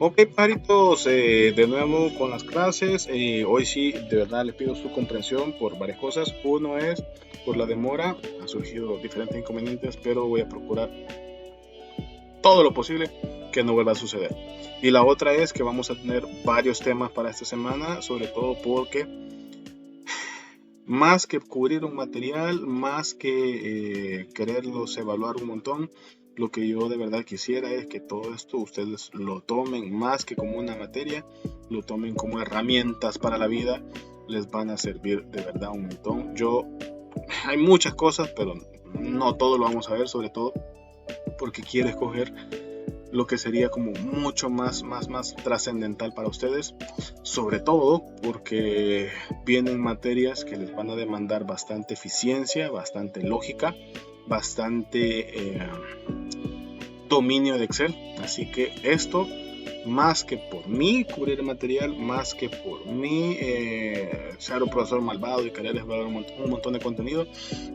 Ok, paritos, de nuevo con las clases. Hoy sí, de verdad les pido su comprensión por varias cosas. Uno es por la demora, han surgido diferentes inconvenientes, pero voy a procurar todo lo posible que no vuelva a suceder. Y la otra es que vamos a tener varios temas para esta semana, sobre todo porque más que cubrir un material, más que quererlos evaluar un montón, lo que yo de verdad quisiera es que todo esto ustedes lo tomen más que como una materia, lo tomen como herramientas para la vida, les van a servir de verdad un montón. Hay muchas cosas, pero no todo lo vamos a ver, sobre todo porque quiero escoger lo que sería como mucho más trascendental para ustedes, sobre todo porque vienen materias que les van a demandar bastante eficiencia, bastante lógica, bastante dominio de Excel, así que esto más que por mí cubrir el material, más que por mí ser un profesor malvado y querer evaluar un montón de contenido,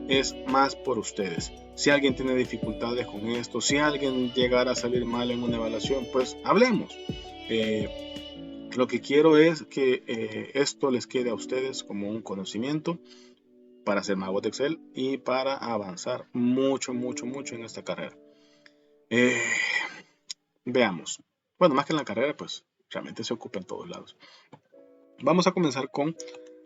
es más por ustedes. Si alguien tiene dificultades con esto, si alguien llegara a salir mal en una evaluación, pues hablemos. Lo que quiero es que esto les quede a ustedes como un conocimiento para ser magos de Excel y para avanzar mucho en esta carrera. Eh, Veamos. Bueno, más que en la carrera, pues realmente se ocupa en todos lados. Vamos a comenzar con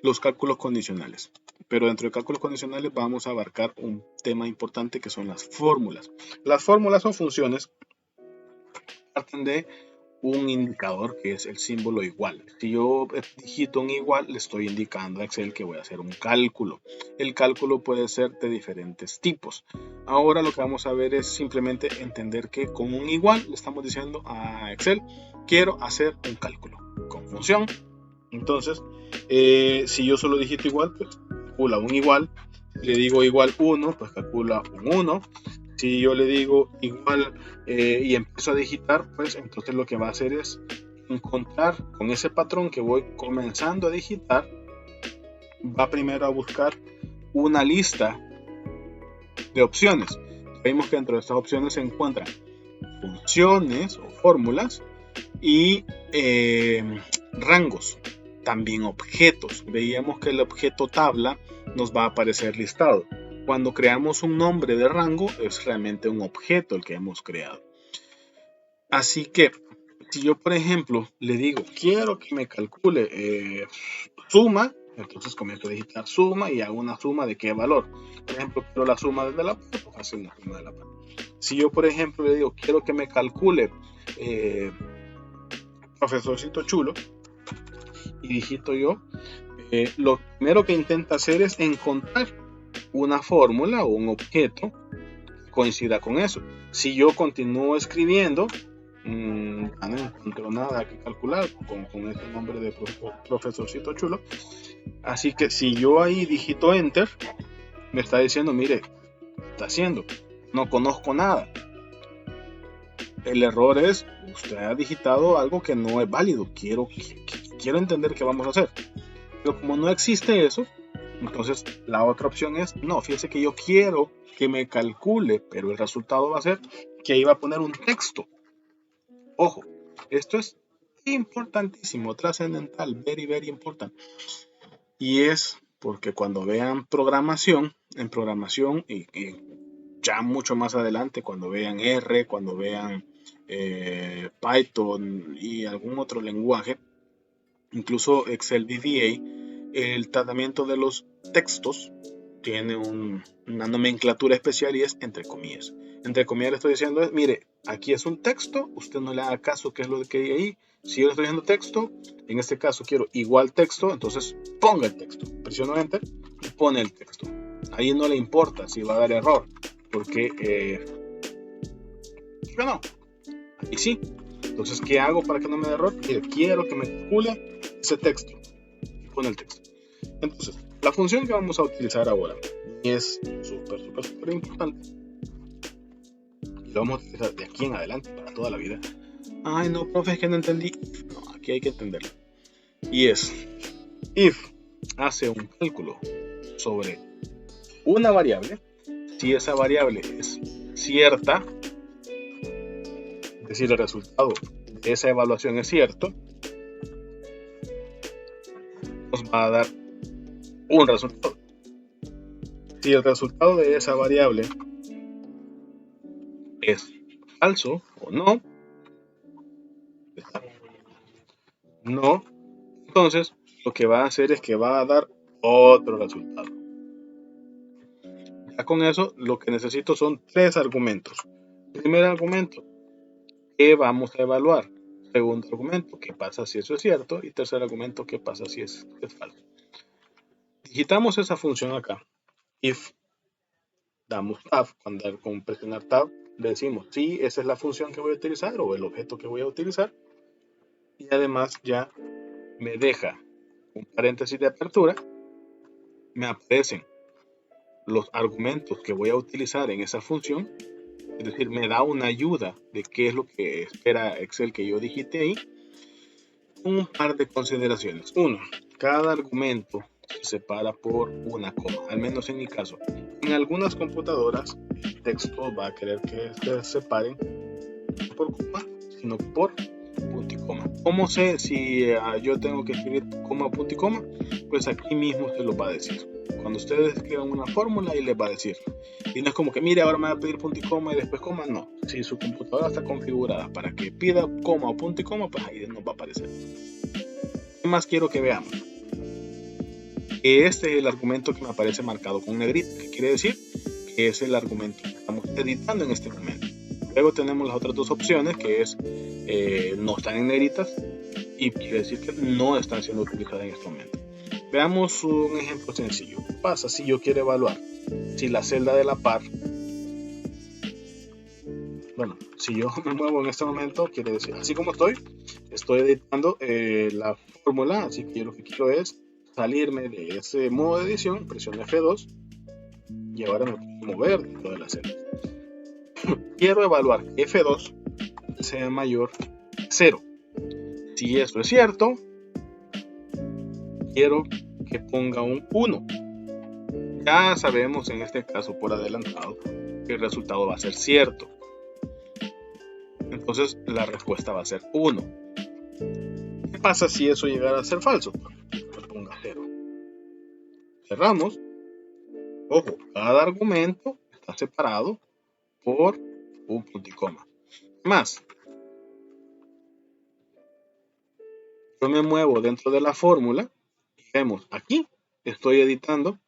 los cálculos condicionales. Pero dentro de cálculos condicionales vamos a abarcar un tema importante que son las fórmulas. Las fórmulas o funciones parten de un indicador que es el símbolo igual. Si yo digito un igual, le estoy indicando a Excel que voy a hacer un cálculo. El cálculo puede ser de diferentes tipos. Ahora lo que vamos a ver es simplemente entender que con un igual le estamos diciendo a Excel, quiero hacer un cálculo con función. Entonces, si yo solo digito igual, pues calcula un igual. Le digo igual 1, pues calcula un 1. Si yo le digo igual y empiezo a digitar, pues entonces lo que va a hacer es encontrar con ese patrón que voy comenzando a digitar, va primero a buscar una lista de opciones. Vemos que dentro de estas opciones se encuentran funciones o fórmulas y rangos, también objetos. Veíamos que el objeto tabla nos va a aparecer listado. Cuando creamos un nombre de rango es realmente un objeto el que hemos creado. Así que si yo por ejemplo le digo quiero que me calcule suma, entonces comienzo a digitar suma y hago una suma de qué valor. Por ejemplo, quiero la suma desde la par, pues hacer la suma de la par. Si yo por ejemplo le digo quiero que me calcule profesorcito chulo y digito yo, lo primero que intenta hacer es encontrar una fórmula o un objeto que coincida con eso. Si yo continúo escribiendo, no encuentro nada que calcular con este nombre de profesorcito chulo. Así que si yo ahí digito enter, me está diciendo, mire, está haciendo, no conozco nada. El error es, usted ha digitado algo que no es válido, quiero entender qué vamos a hacer. Pero como no existe eso, entonces la otra opción es, no, fíjese que yo quiero que me calcule, pero el resultado va a ser que ahí va a poner un texto. Ojo, esto es importantísimo, trascendental, very important. Y es porque cuando vean programación, en programación y ya mucho más adelante, cuando vean R, cuando vean Python y algún otro lenguaje, incluso Excel VBA, el tratamiento de los textos tiene una nomenclatura especial y es entre comillas. Entre comillas le estoy diciendo, mire, aquí es un texto, usted no le haga caso qué es lo que hay ahí. Si yo le estoy diciendo texto, en este caso quiero igual texto, entonces ponga el texto. Presiono Enter y pone el texto. Ahí no le importa si va a dar error, porque yo no. Ahí sí. Entonces, ¿qué hago para que no me dé error? Quiero que me calcule ese texto. Y pone el texto. Entonces, la función que vamos a utilizar ahora es súper importante. Y lo vamos a utilizar de aquí en adelante para toda la vida. Ay, no, profe, es que no entendí. No, aquí hay que entenderlo. Y es, if hace un cálculo sobre una variable, si esa variable es cierta, es decir, el resultado de esa evaluación es cierto, nos va a dar un resultado. Si el resultado de esa variable es falso o no, entonces lo que va a hacer es que va a dar otro resultado. Ya con eso lo que necesito son 3 argumentos. Primer argumento, ¿qué vamos a evaluar? Segundo argumento, ¿qué pasa si eso es cierto? Y tercer argumento, ¿qué pasa si es falso? Digitamos esa función acá. If, damos tab, cuando con presionar tab le decimos sí, esa es la función que voy a utilizar o el objeto que voy a utilizar. Y además ya me deja un paréntesis de apertura, me aparecen los argumentos que voy a utilizar en esa función, es decir, me da una ayuda de qué es lo que espera Excel que yo digite ahí. Un par de consideraciones. Uno, cada argumento se separa por una coma, al menos en mi caso. En algunas computadoras el texto va a querer que se separen por coma, sino por punto y coma. ¿Cómo sé si yo tengo que escribir coma, punto y coma? Pues aquí mismo se lo va a decir. Cuando ustedes escriban una fórmula y les va a decir. Y no es como que, mire, ahora me va a pedir punto y coma y después coma. No. Si su computadora está configurada para que pida coma o punto y coma, pues ahí nos va a aparecer. ¿Qué más quiero que veamos? Este es el argumento que me aparece marcado con negrita. ¿Qué quiere decir? Que es el argumento que estamos editando en este momento. Luego tenemos las otras dos opciones, que es no están en negritas y quiere decir que no están siendo utilizadas en este momento. Veamos un ejemplo sencillo. ¿Qué pasa si yo quiero evaluar si la celda de la par, bueno, si yo me muevo en este momento, quiere decir, así como estoy editando la fórmula, así que yo lo que quiero es salirme de ese modo de edición, presiono F2 y ahora me puedo mover dentro de la celda. Quiero evaluar que F2 sea mayor que 0. Si esto es cierto, quiero que ponga un 1. Ya sabemos en este caso por adelantado que el resultado va a ser cierto. Entonces la respuesta va a ser 1. ¿Qué pasa si eso llegara a ser falso? Que ponga 0. Cerramos. Ojo, cada argumento está separado por un punto y coma. Más, yo me muevo dentro de la fórmula y vemos aquí estoy editando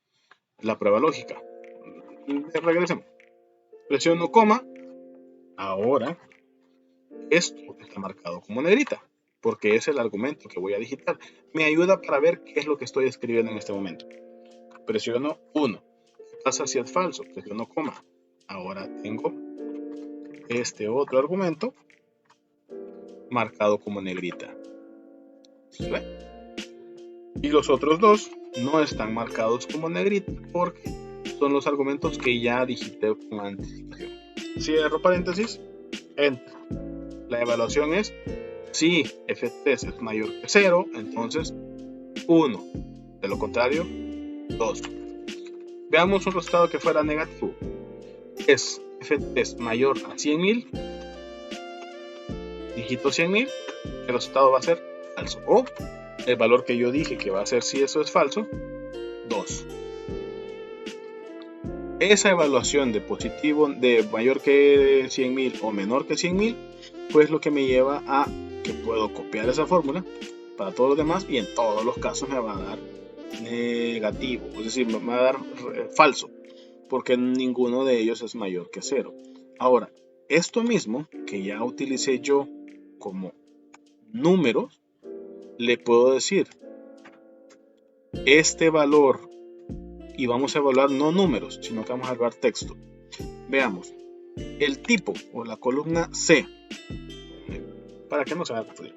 la prueba lógica. Regresemos. Presiono coma. Ahora esto está marcado como negrita porque es el argumento que voy a digitar. Me ayuda para ver qué es lo que estoy escribiendo en este momento. Presiono 1. ¿Qué pasa si es falso? Presiono coma. Ahora tengo este otro argumento marcado como negrita. ¿Sí ve? Y los otros dos no están marcados como negrita porque son los argumentos que ya digité con anticipación. Cierro paréntesis, enter. La evaluación es si F3 es mayor que 0, entonces 1. De lo contrario, 2. Veamos un resultado que fuera negativo. Es F3 mayor a 100.000. Digito 100.000. El resultado va a ser falso. O el valor que yo dije que va a ser si eso es falso, 2. Esa evaluación de positivo de mayor que 100.000 o menor que 100.000, pues lo que me lleva a que puedo copiar esa fórmula para todos los demás y en todos los casos me va a dar negativo, es decir, me va a dar falso, porque ninguno de ellos es mayor que 0. Ahora, esto mismo que ya utilicé yo como números, le puedo decir este valor y vamos a evaluar no números, sino que vamos a evaluar texto. Veamos, el tipo o la columna C, para que no se vaya a confundir.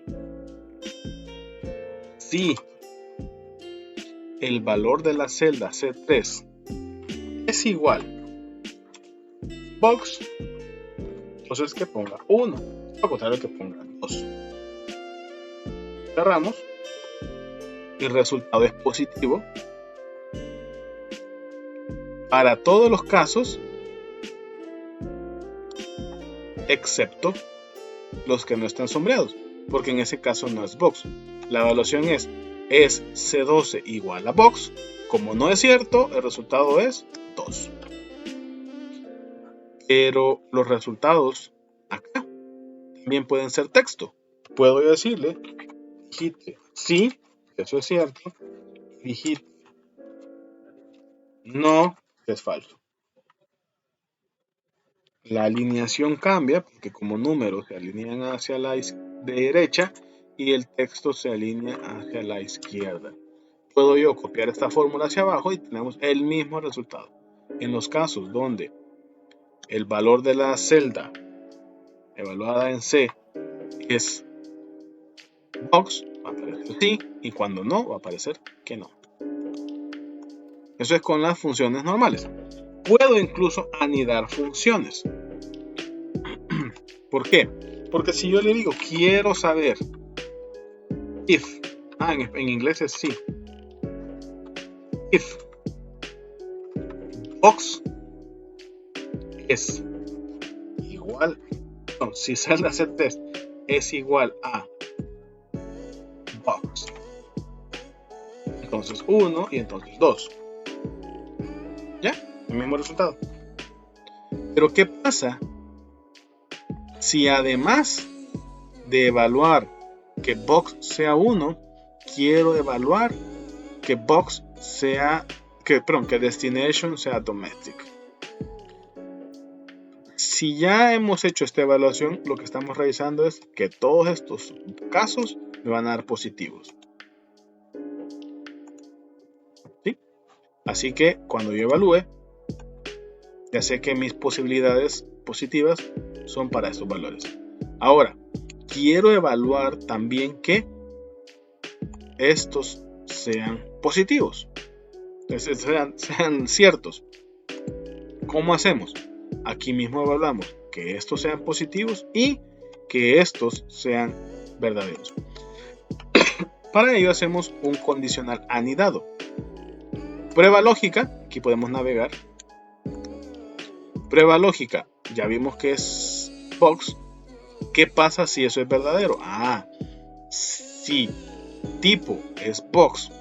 Si el valor de la celda C3 es igual box, entonces que ponga 1, al contrario que ponga 2. Cerramos. El resultado es positivo para todos los casos excepto los que no están sombreados, porque en ese caso no es box. La evaluación es C12 igual a box. Como no es cierto, el resultado es 2. Pero los resultados acá también pueden ser texto. Puedo yo decirle, digite sí, eso es cierto, digite no, es falso. La alineación cambia porque como números se alinean hacia la derecha y el texto se alinea hacia la izquierda. Puedo yo copiar esta fórmula hacia abajo y tenemos el mismo resultado. En los casos donde el valor de la celda evaluada en C es box, va a aparecer sí, y cuando no, va a aparecer que no. Eso es con las funciones normales. Puedo incluso anidar funciones. ¿Por qué? Porque si yo le digo quiero saber if, en inglés es sí, if box es igual, no, si celda C3 es igual a box, entonces 1 y entonces 2. ¿Ya? El mismo resultado. Pero ¿qué pasa si además de evaluar que box sea 1, quiero evaluar que box sea, que destination sea domestic? Si ya hemos hecho esta evaluación, lo que estamos revisando es que todos estos casos me van a dar positivos. ¿Sí? Así que cuando yo evalúe, ya sé que mis posibilidades positivas son para estos valores. Ahora, quiero evaluar también que estos sean positivos, sean ciertos. ¿Cómo hacemos? Aquí mismo evaluamos que estos sean positivos y que estos sean verdaderos. Para ello hacemos un condicional anidado. Prueba lógica, aquí podemos navegar. Prueba lógica, ya vimos que es box. ¿Qué pasa si eso es verdadero? Si tipo es box,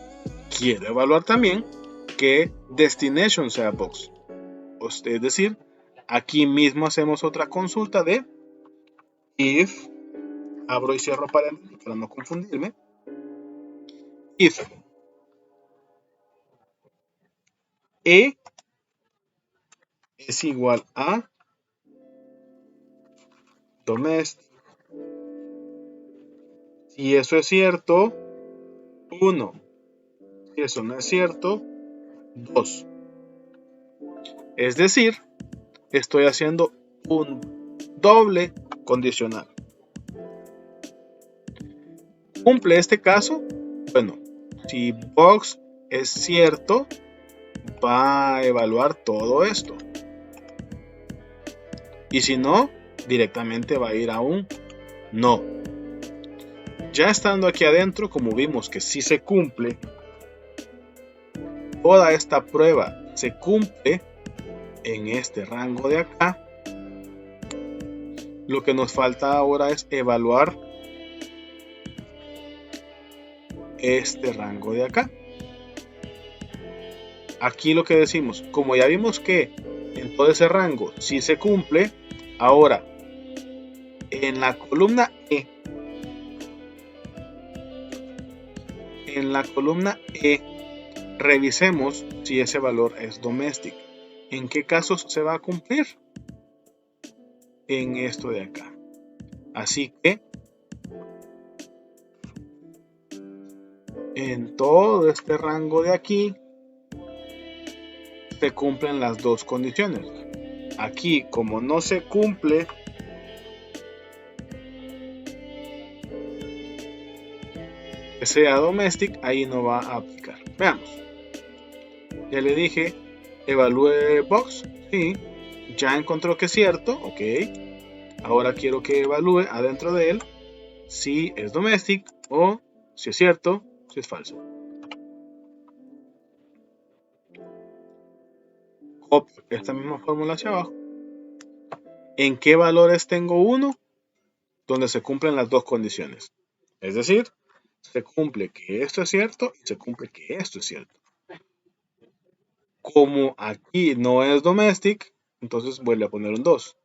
quiero evaluar también que destination sea box. Es decir, aquí mismo hacemos otra consulta de if, abro y cierro paréntesis para no confundirme, if E es igual a domestic. Si eso es cierto, 1. Si eso no es cierto, 2. Es decir, estoy haciendo un doble condicional. ¿Cumple este caso? Bueno, si box es cierto, va a evaluar todo esto. Y si no, directamente va a ir a un no. Ya estando aquí adentro, como vimos que sí se cumple, toda esta prueba se cumple en este rango de acá. Lo que nos falta ahora es evaluar este rango de acá. Aquí lo que decimos, como ya vimos que en todo ese rango sí se cumple, ahora en la columna E, revisemos si ese valor es domestic. ¿En qué casos se va a cumplir? En esto de acá. Así que en todo este rango de aquí se cumplen las dos condiciones. Aquí, como no se cumple que sea domestic, ahí no va a aplicar. Veamos. Ya le dije, evalúe box. Sí, ya encontró que es cierto. Ok. Ahora quiero que evalúe adentro de él si es domestic o si es cierto, si es falso. Copio esta misma fórmula hacia abajo. ¿En qué valores tengo 1? donde se cumplen las dos condiciones. Es decir, se cumple que esto es cierto y se cumple que esto es cierto. Como aquí no es domestic, entonces vuelve a poner un 2.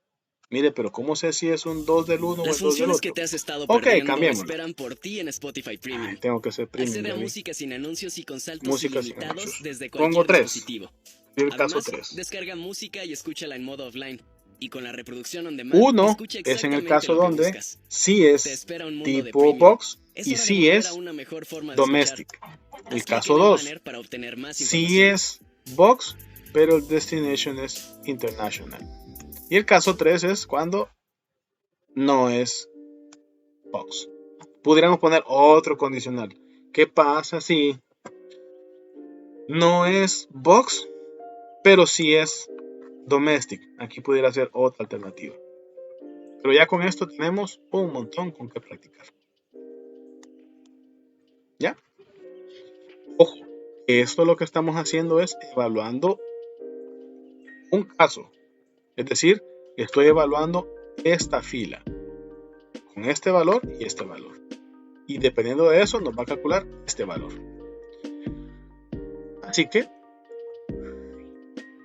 Mire, pero ¿cómo sé si es un 2 del uno o Las el 2 del funciones que otro? te has estado Ok, perdiendo cambiémoslo. esperan por ti en Spotify Premium. Ay, tengo que ser premium, Accede a ya vi. música sin anuncios y con saltos Música sin ilimitados anuncios. desde Pongo cualquier 3. dispositivo. Y el caso Además, 3. descarga música y escúchala en modo offline. Y con la reproducción on demand, 1 escucha es en el exactamente caso lo que donde buscas. sí Te es espera un mundo de tipo premium. box Es y hora de sí volver a es una mejor forma de escuchar. domestic. Haz El clic caso en el 2 banner para obtener más sí información. es box, pero el destination es international. Y el caso 3 es cuando no es box. Pudiéramos poner otro condicional. ¿Qué pasa si no es box, pero sí es domestic? Aquí pudiera ser otra alternativa. Pero ya con esto tenemos un montón con que practicar. ¿Ya? Ojo, esto lo que estamos haciendo es evaluando un caso. Es decir, estoy evaluando esta fila con este valor y este valor. Y dependiendo de eso nos va a calcular este valor. Así que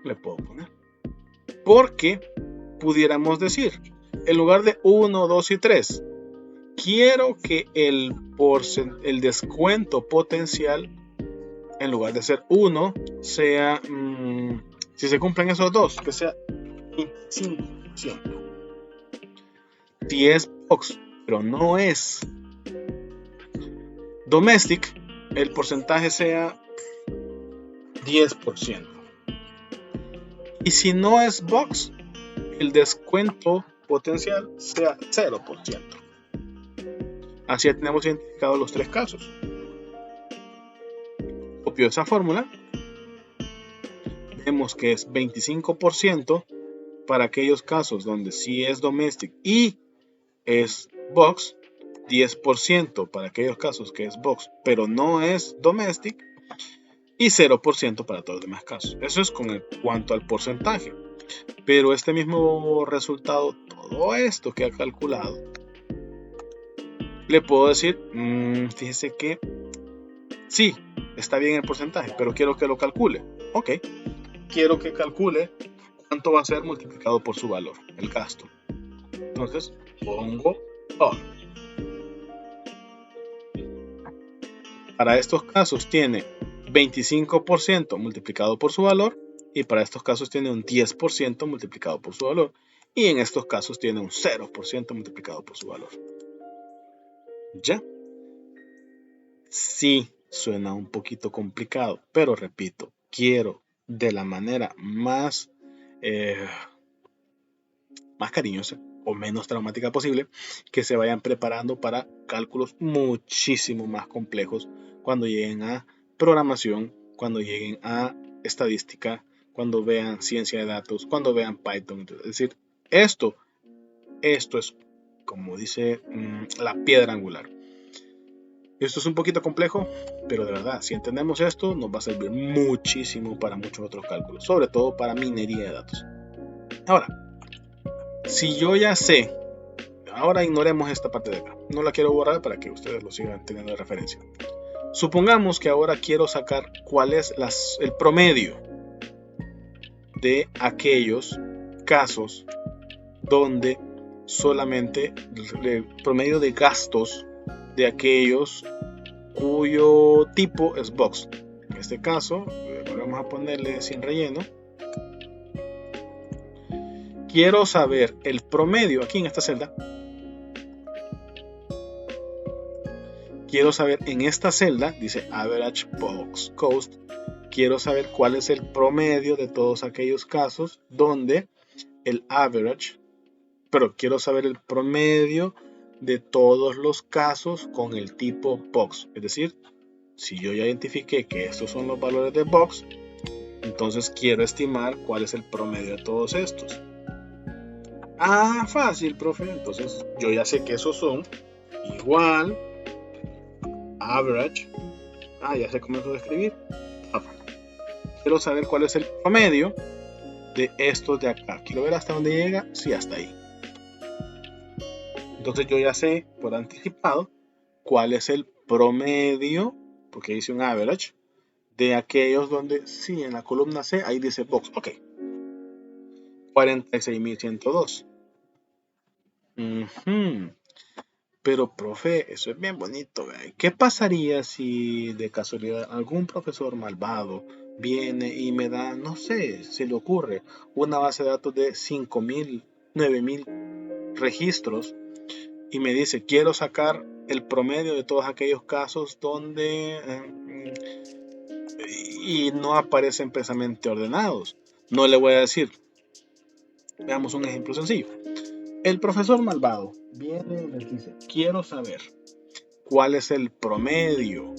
le puedo poner. Porque pudiéramos decir, en lugar de 1, 2 y 3, quiero que el descuento potencial, en lugar de ser 1, sea, si se cumplen esos dos, que sea 25%. Si es box, pero no es domestic, el porcentaje sea 10%. Y si no es box, el descuento potencial sea 0%. Así ya tenemos identificados los tres casos. Copio esa fórmula. Vemos que es 25% para aquellos casos donde sí es domestic y es box, 10% para aquellos casos que es box pero no es domestic y 0% para todos los demás casos. Eso es con cuanto al porcentaje. Pero este mismo resultado, todo esto que ha calculado, le puedo decir, fíjese que sí, está bien el porcentaje, pero quiero que lo calcule. Ok, quiero que calcule cuánto va a ser multiplicado por su valor, el gasto. Entonces, pongo all. Para estos casos tiene 25% multiplicado por su valor y para estos casos tiene un 10% multiplicado por su valor y en estos casos tiene un 0% multiplicado por su valor. ¿Ya? Sí, suena un poquito complicado, pero repito, quiero de la manera más cariñosa o menos traumática posible que se vayan preparando para cálculos muchísimo más complejos cuando lleguen a programación, cuando lleguen a estadística, cuando vean ciencia de datos, cuando vean Python. Es decir, esto es, como dice, la piedra angular. Esto es un poquito complejo, pero de verdad, si entendemos esto, nos va a servir muchísimo para muchos otros cálculos, sobre todo para minería de datos. Ahora, si yo ya sé, ahora ignoremos esta parte de acá, no la quiero borrar para que ustedes lo sigan teniendo de referencia. Supongamos que ahora quiero sacar cuál es el promedio de aquellos casos donde solamente el promedio de gastos de aquellos cuyo tipo es box. En este caso, vamos a ponerle sin relleno. Quiero saber el promedio aquí en esta celda. Quiero saber en esta celda, dice average box cost. Quiero saber cuál es el promedio de todos aquellos casos donde el average, pero quiero saber el promedio de todos los casos con el tipo box. Es decir, si yo ya identifiqué que estos son los valores de box, entonces quiero estimar cuál es el promedio de todos estos. Ah, fácil, profe. Entonces yo ya sé que esos son igual average. Ya se comenzó a escribir. Quiero saber cuál es el promedio de estos de acá. Quiero ver hasta dónde llega. Sí, hasta ahí. Entonces yo ya sé por anticipado cuál es el promedio, porque hice un average, de aquellos donde sí, en la columna C, ahí dice box, ok, 46.102. Pero, profe, eso es bien bonito, ¿ve? ¿Qué pasaría si de casualidad algún profesor malvado viene y me da, no sé, se le ocurre, una base de datos de 5.000, 9.000 registros y me dice, quiero sacar el promedio de todos aquellos casos donde y no aparecen precisamente ordenados? No le voy a decir. Veamos un ejemplo sencillo. El profesor malvado viene y me dice, quiero saber cuál es el promedio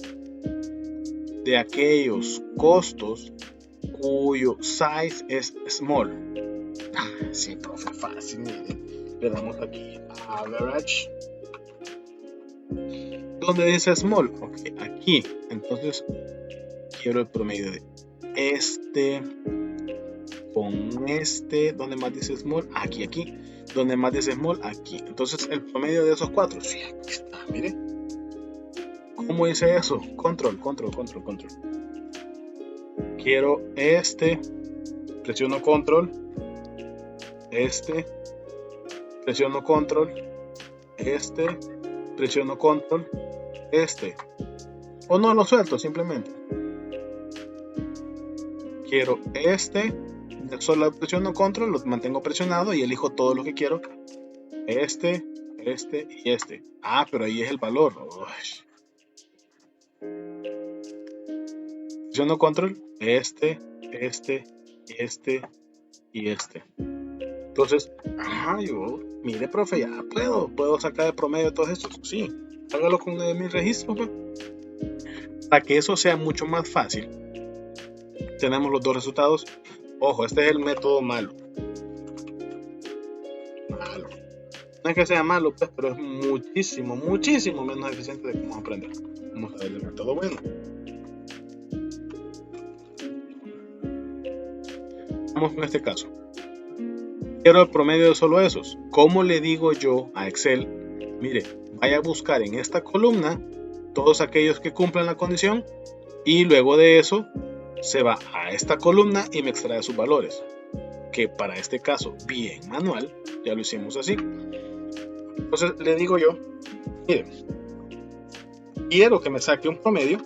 de aquellos costos cuyo size es small. Sí, profe, fácil. Le damos aquí average. ¿Dónde dice small? Ok, aquí. Entonces quiero el promedio de este con este. ¿Dónde más dice small? Aquí. ¿Dónde más dice small? Aquí. Entonces el promedio de esos cuatro. Sí, aquí está, mire. ¿Cómo hice eso? Control. Quiero este. Presiono control. Este. Presiono control. Este. Presiono control. Este. O no lo suelto simplemente. Quiero este. Solo presiono control, lo mantengo presionado y elijo todo lo que quiero. Este y este. Ah, pero ahí es el valor. Presiono control. Este y este. Entonces, mire, profe, ya puedo sacar el promedio de todos estos. Sí, hágalo con 9.000 registros. Pues. Para que eso sea mucho más fácil, tenemos los dos resultados. Ojo, este es el método malo. No es que sea malo, pues, pero es muchísimo menos eficiente de cómo aprender. Vamos a ver el método bueno. Vamos con este caso. Quiero el promedio de solo esos. ¿Cómo le digo yo a Excel? Mire, vaya a buscar en esta columna todos aquellos que cumplan la condición y luego de eso se va a esta columna y me extrae sus valores. Que para este caso, bien manual, ya lo hicimos así. Entonces le digo yo, mire, quiero que me saque un promedio,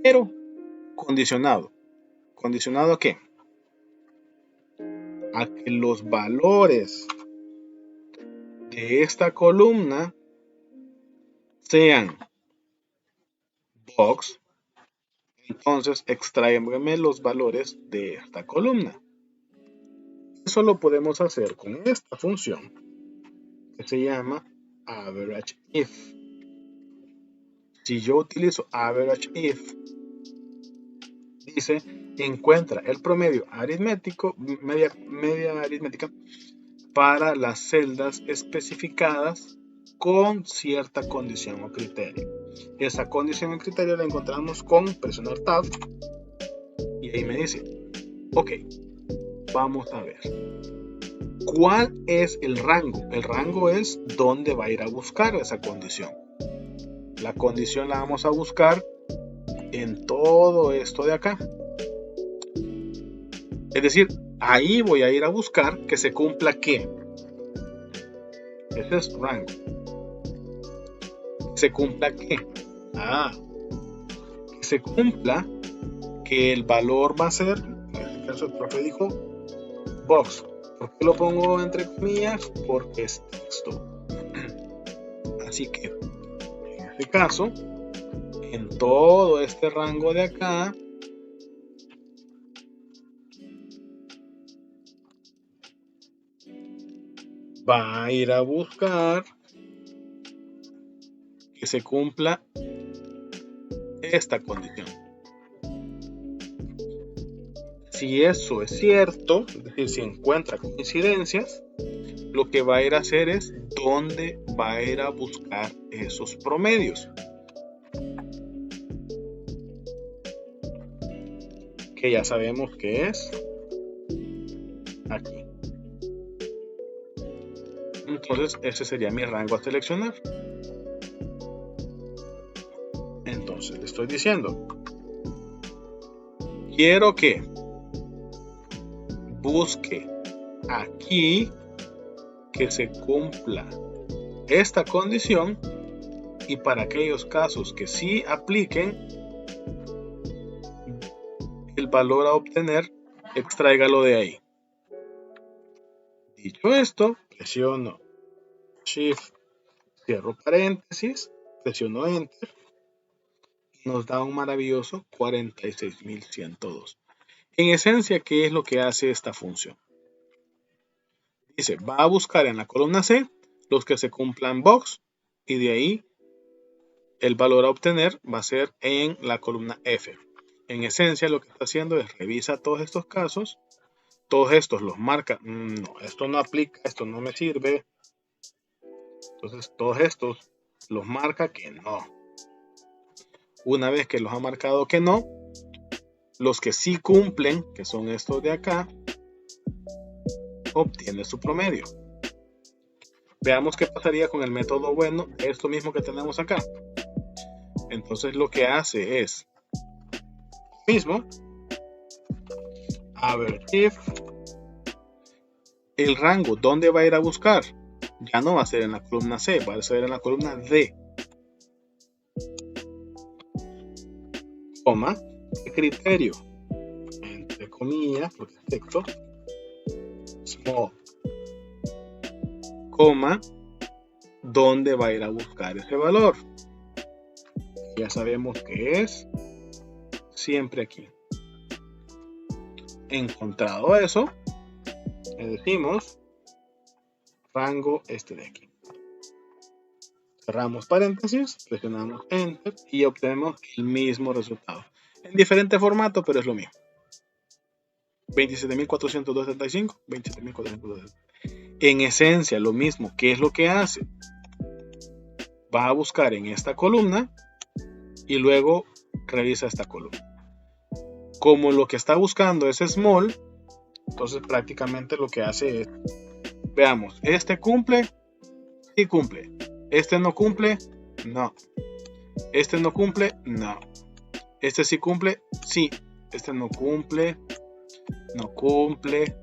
pero condicionado. ¿Condicionado a qué? A que los valores de esta columna sean box. Entonces extráeme los valores de esta columna. Eso lo podemos hacer con esta función que se llama average if. Si yo utilizo average if, dice encuentra el promedio aritmético, media aritmética para las celdas especificadas con cierta condición o criterio. Esa condición o criterio la encontramos con presionar Tab y ahí me dice, ok, vamos a ver. ¿Cuál es el rango? El rango es dónde va a ir a buscar esa condición. La condición la vamos a buscar en todo esto de acá. Es decir, ahí voy a ir a buscar que se cumpla ¿qué? Ese es rango. ¿Se cumpla qué? Que se cumpla que el valor va a ser, en este caso el profe dijo, box. ¿Por qué lo pongo entre comillas? Porque es texto. Así que, en este caso, en todo este rango de acá, va a ir a buscar que se cumpla esta condición. Si eso es cierto, es decir, si encuentra coincidencias, lo que va a ir a hacer es dónde va a ir a buscar esos promedios. Que ya sabemos que es aquí. Entonces ese sería mi rango a seleccionar. Entonces le estoy diciendo, quiero que busque aquí que se cumpla esta condición, y para aquellos casos que sí apliquen el valor a obtener, extráigalo de ahí. Dicho esto, presiono Shift, cierro paréntesis, presiono Enter y nos da un maravilloso 46.102. En esencia, ¿qué es lo que hace esta función? Dice, va a buscar en la columna C los que se cumplan box, y de ahí el valor a obtener va a ser en la columna F. En esencia, lo que está haciendo es revisa todos estos casos, todos estos los marca, no, esto no aplica, esto no me sirve. Entonces todos estos los marca que no. Una vez que los ha marcado que no, los que sí cumplen, que son estos de acá, obtiene su promedio. Veamos qué pasaría con el método bueno, esto mismo que tenemos acá. Entonces lo que hace es mismo, a ver, if el rango, ¿dónde va a ir a buscar? Ya no va a ser en la columna C, va a ser en la columna D. Coma, ¿qué criterio? Entre comillas, porque es texto, small, coma, ¿dónde va a ir a buscar ese valor? Ya sabemos que es siempre aquí. Encontrado eso, le decimos rango este de aquí. Cerramos paréntesis, presionamos Enter y obtenemos el mismo resultado. En diferente formato, pero es lo mismo. 27.475, 27.475. En esencia, lo mismo. ¿Qué es lo que hace? Va a buscar en esta columna y luego revisa esta columna. Como lo que está buscando es small, entonces prácticamente lo que hace es, veamos, este cumple, sí cumple. Este no cumple, no. Este no cumple, no. Este sí cumple, sí. Este no cumple, no cumple.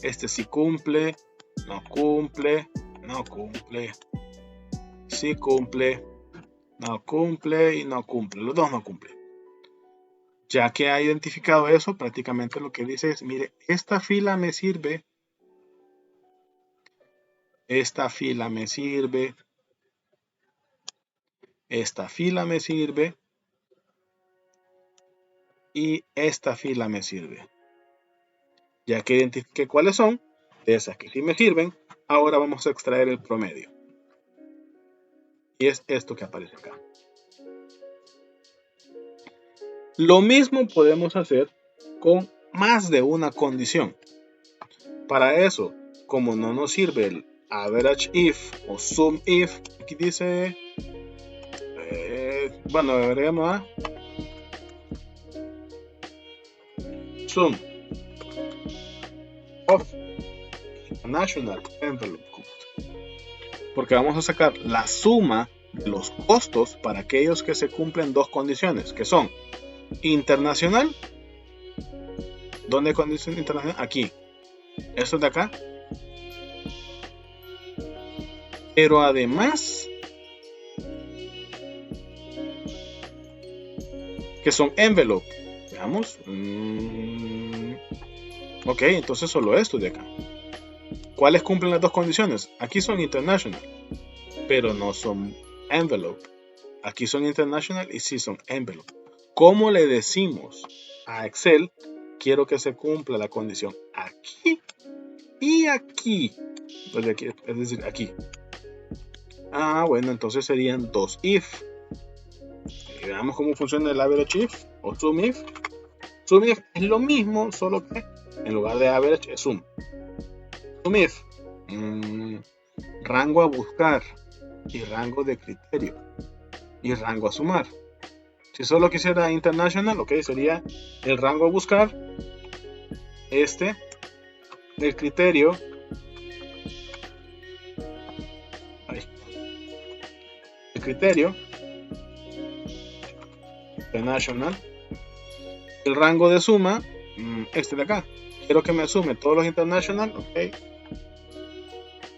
Este sí cumple, no cumple, no cumple. Sí cumple, no cumple y no cumple. Los dos no cumplen. Ya que ha identificado eso, prácticamente lo que dice es, mire, esta fila me sirve. Esta fila me sirve. Esta fila me sirve. Y esta fila me sirve. Ya que identifique cuáles son, de esas que sí me sirven, ahora vamos a extraer el promedio. Y es esto que aparece acá. Lo mismo podemos hacer con más de una condición. Para eso, como no nos sirve el average if o sum if, aquí dice, bueno, veremos a sum of International Envelope Code, porque vamos a sacar la suma de los costos para aquellos que se cumplen dos condiciones, que son internacional. ¿Dónde hay condición internacional? Aquí. Esto de acá. Pero además, que son envelope. Veamos. Ok, entonces solo esto de acá. ¿Cuáles cumplen las dos condiciones? Aquí son international, pero no son envelope. Aquí son international y sí son envelope. ¿Cómo le decimos a Excel? Quiero que se cumpla la condición aquí y aquí. Es decir, aquí. Bueno, entonces serían dos if. Y veamos cómo funciona el average if o sum if. Sum if es lo mismo, solo que en lugar de average es sum. Sum if. Rango a buscar y rango de criterio y rango a sumar. Si solo quisiera international, ok, sería el rango a buscar, el criterio criterio international, el rango de suma, este de acá. Quiero que me sume todos los international, ok,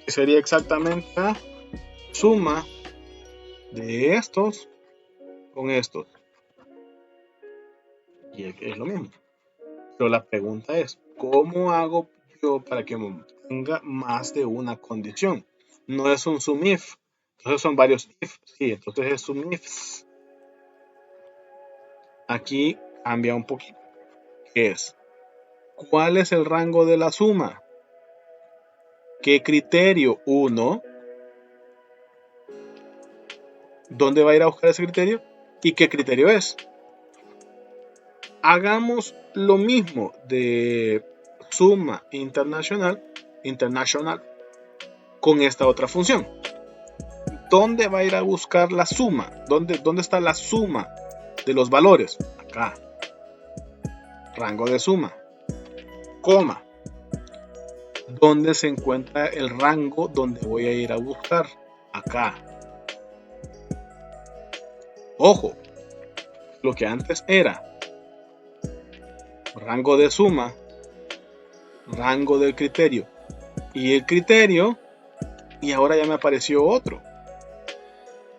que sería exactamente la suma de estos con estos, y es lo mismo. Pero la pregunta es, ¿cómo hago yo para que tenga más de una condición? No es un sum if, entonces son varios if, sí, entonces es sum ifs. Aquí cambia un poquito, que es, ¿cuál es el rango de la suma? ¿Qué criterio? 1. ¿Dónde va a ir a buscar ese criterio? ¿Y qué criterio es? Hagamos lo mismo de suma internacional con esta otra función. ¿Dónde va a ir a buscar la suma? ¿Dónde está la suma de los valores? Acá. Rango de suma. Coma. ¿Dónde se encuentra el rango donde voy a ir a buscar? Acá. Ojo. Lo que antes era rango de suma, rango del criterio y el criterio, y ahora ya me apareció otro,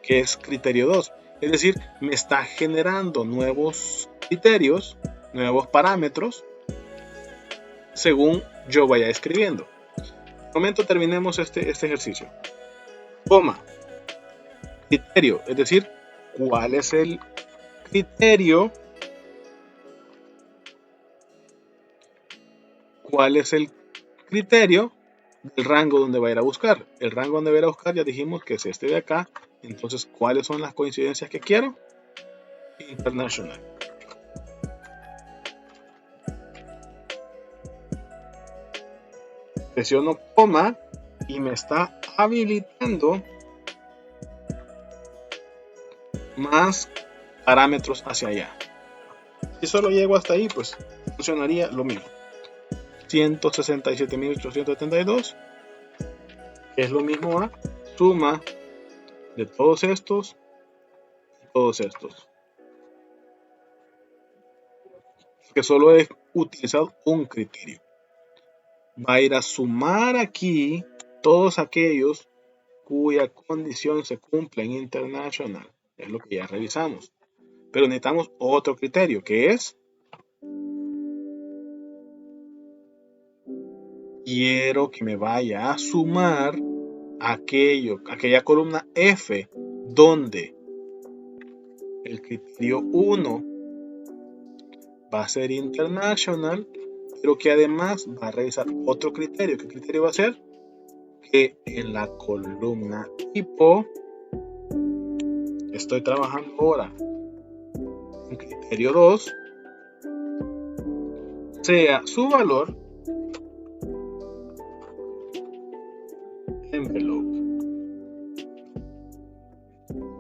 que es criterio 2. Es decir, me está generando nuevos criterios, nuevos parámetros, según yo vaya escribiendo. De momento terminemos este ejercicio. Coma, criterio, es decir, ¿cuál es el criterio? ¿Cuál es el criterio del rango donde va a ir a buscar? El rango donde va a ir a buscar ya dijimos que es este de acá. Entonces, ¿cuáles son las coincidencias que quiero? International. Presiono coma y me está habilitando más parámetros hacia allá. Si solo llego hasta ahí, pues funcionaría lo mismo. 167.872, que es lo mismo a suma de todos estos y todos estos. Que solo he utilizado un criterio. Va a ir a sumar aquí todos aquellos cuya condición se cumple en international. Es lo que ya revisamos. Pero necesitamos otro criterio, que es, quiero que me vaya a sumar aquella columna F donde el criterio 1 va a ser international, pero que además va a revisar otro criterio. ¿Qué criterio va a ser? Que en la columna tipo estoy trabajando ahora en criterio 2 sea su valor envelope.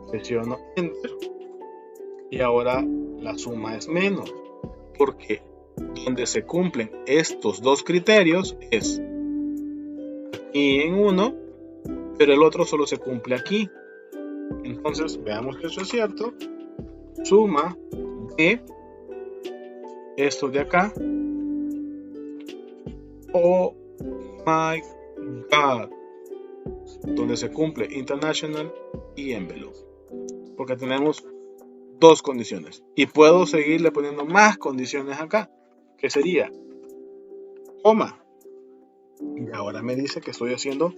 Presiono enter y ahora la suma es menos, porque donde se cumplen estos dos criterios es aquí en uno, pero el otro solo se cumple aquí. Entonces veamos que eso es cierto. Suma de esto de acá. Oh my god, donde se cumple international y envelope, porque tenemos dos condiciones y puedo seguirle poniendo más condiciones acá, que sería coma, y ahora me dice que estoy haciendo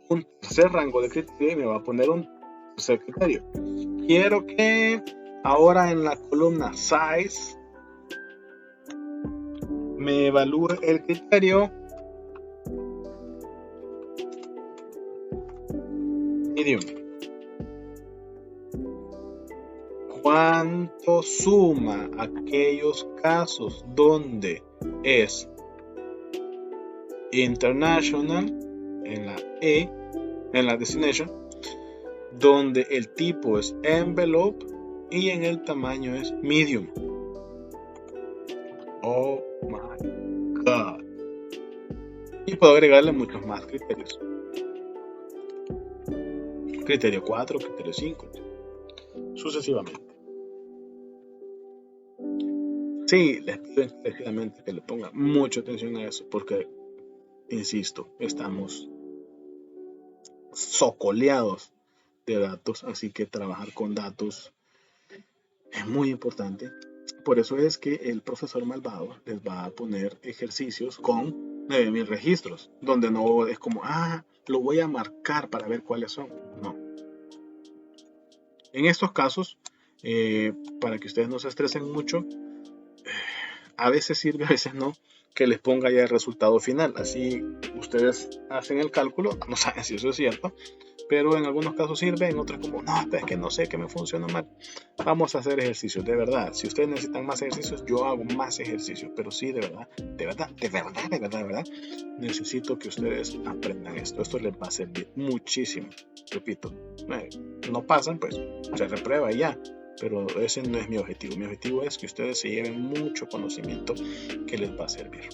un tercer rango de criterio y me va a poner un tercer criterio. Quiero que ahora en la columna size me evalúe el criterio medium. ¿Cuánto suma aquellos casos donde es international en la E, en la destination, donde el tipo es envelope y en el tamaño es medium? Oh my god. Y puedo agregarle muchos más criterios. criterio 4, criterio 5, sucesivamente. Sí, les pido encarecidamente que le pongan mucha atención a eso, porque, insisto, estamos socoleados de datos, así que trabajar con datos es muy importante. Por eso es que el profesor malvado les va a poner ejercicios con 9000 registros, donde no es como, lo voy a marcar para ver cuáles son. No. En estos casos, para que ustedes no se estresen mucho, a veces sirve, a veces no, que les ponga ya el resultado final. Así ustedes hacen el cálculo, no saben si eso es cierto, pero en algunos casos sirve, en otros como, no, es que no sé, que me funciona mal. Vamos a hacer ejercicios, de verdad. Si ustedes necesitan más ejercicios, yo hago más ejercicios, pero sí, de verdad, necesito que ustedes aprendan esto. Esto les va a servir muchísimo. Repito, no pasan, pues se reprueba y ya. Pero ese no es mi objetivo. Mi objetivo es que ustedes se lleven mucho conocimiento que les va a servir.